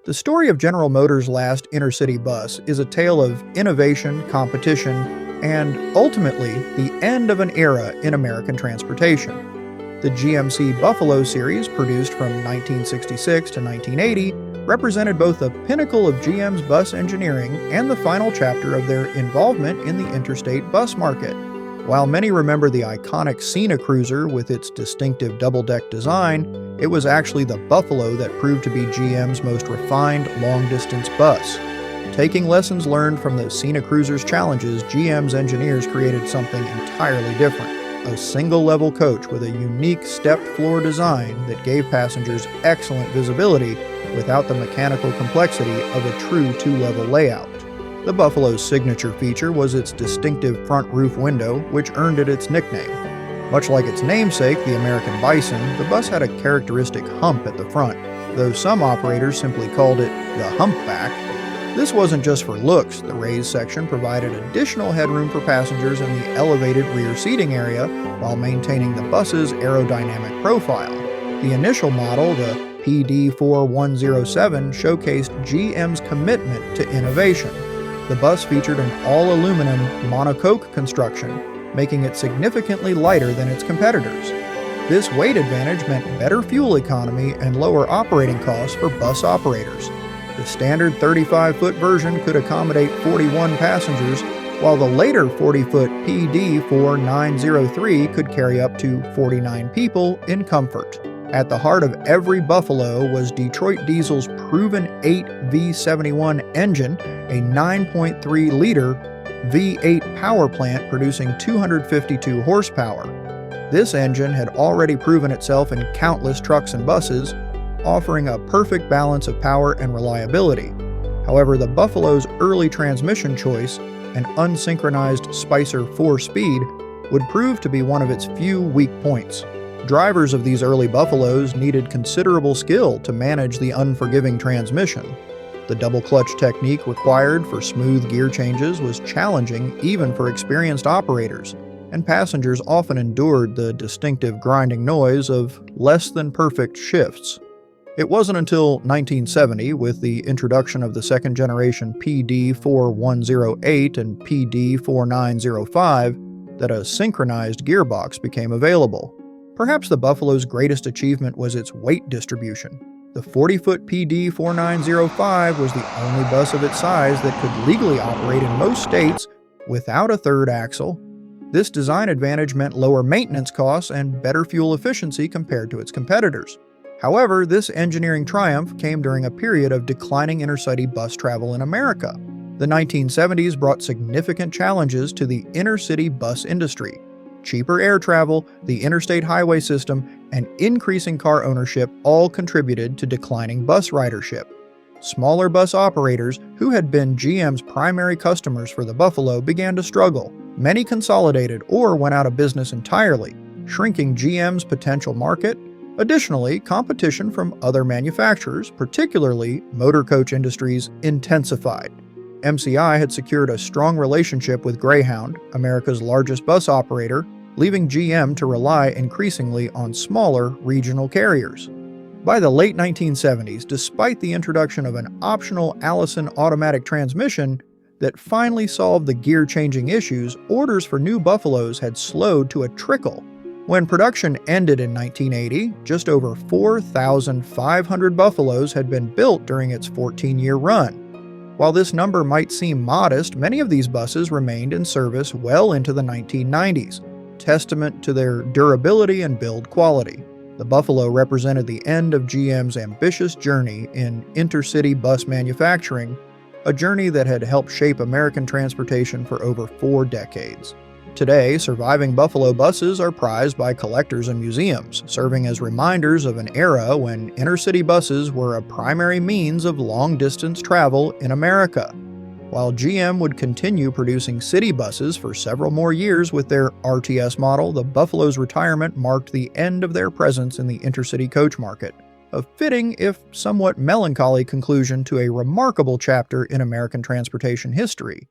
The story of General Motors' last intercity bus is a tale of innovation, competition, and ultimately the end of an era in American transportation. The GMC Buffalo series, produced from 1966 to 1980, represented both the pinnacle of GM's bus engineering and the final chapter of their involvement in the interstate bus market. While many remember the iconic Cena Cruiser with its distinctive double-deck design, it was actually the Buffalo that proved to be GM's most refined long-distance bus. Taking lessons learned from the Cena Cruiser's challenges, GM's engineers created something entirely different. A single-level coach with a unique stepped floor design that gave passengers excellent visibility without the mechanical complexity of a true two-level layout. The Buffalo's signature feature was its distinctive front roof window, which earned it its nickname. Much like its namesake, the American Bison, the bus had a characteristic hump at the front, though some operators simply called it the humpback. This wasn't just for looks. The raised section provided additional headroom for passengers in the elevated rear seating area while maintaining the bus's aerodynamic profile. The initial model, the PD4107, showcased GM's commitment to innovation. The bus featured an all-aluminum monocoque construction, making it significantly lighter than its competitors. This weight advantage meant better fuel economy and lower operating costs for bus operators. The standard 35-foot version could accommodate 41 passengers, while the later 40-foot PD4903 could carry up to 49 people in comfort. At the heart of every Buffalo was Detroit Diesel's proven 8 V71 engine, a 9.3-liter V8 power plant producing 252 horsepower. This engine had already proven itself in countless trucks and buses, offering a perfect balance of power and reliability. However, the Buffalo's early transmission choice, an unsynchronized Spicer 4-speed, would prove to be one of its few weak points. Drivers of these early Buffaloes needed considerable skill to manage the unforgiving transmission. The double-clutch technique required for smooth gear changes was challenging even for experienced operators, and passengers often endured the distinctive grinding noise of less-than-perfect shifts. It wasn't until 1970, with the introduction of the second-generation PD4108 and PD4905, that a synchronized gearbox became available. Perhaps the Buffalo's greatest achievement was its weight distribution. The 40-foot PD4905 was the only bus of its size that could legally operate in most states without a third axle. This design advantage meant lower maintenance costs and better fuel efficiency compared to its competitors. However, this engineering triumph came during a period of declining intercity bus travel in America. The 1970s brought significant challenges to the intercity bus industry. Cheaper air travel, the interstate highway system, and increasing car ownership all contributed to declining bus ridership. Smaller bus operators, who had been GM's primary customers for the Buffalo, began to struggle. Many consolidated or went out of business entirely, shrinking GM's potential market. Additionally, competition from other manufacturers, particularly motor coach industries, intensified. MCI had secured a strong relationship with Greyhound, America's largest bus operator, leaving GM to rely increasingly on smaller regional carriers. By the late 1970s, despite the introduction of an optional Allison automatic transmission that finally solved the gear-changing issues, orders for new Buffaloes had slowed to a trickle. When production ended in 1980, just over 4,500 Buffaloes had been built during its 14-year run. While this number might seem modest, many of these buses remained in service well into the 1990s, testament to their durability and build quality. The Buffalo represented the end of GM's ambitious journey in intercity bus manufacturing, a journey that had helped shape American transportation for over 4 decades. Today, surviving Buffalo buses are prized by collectors and museums, serving as reminders of an era when intercity buses were a primary means of long-distance travel in America. While GM would continue producing city buses for several more years with their RTS model, the Buffalo's retirement marked the end of their presence in the intercity coach market, a fitting, if somewhat melancholy, conclusion to a remarkable chapter in American transportation history.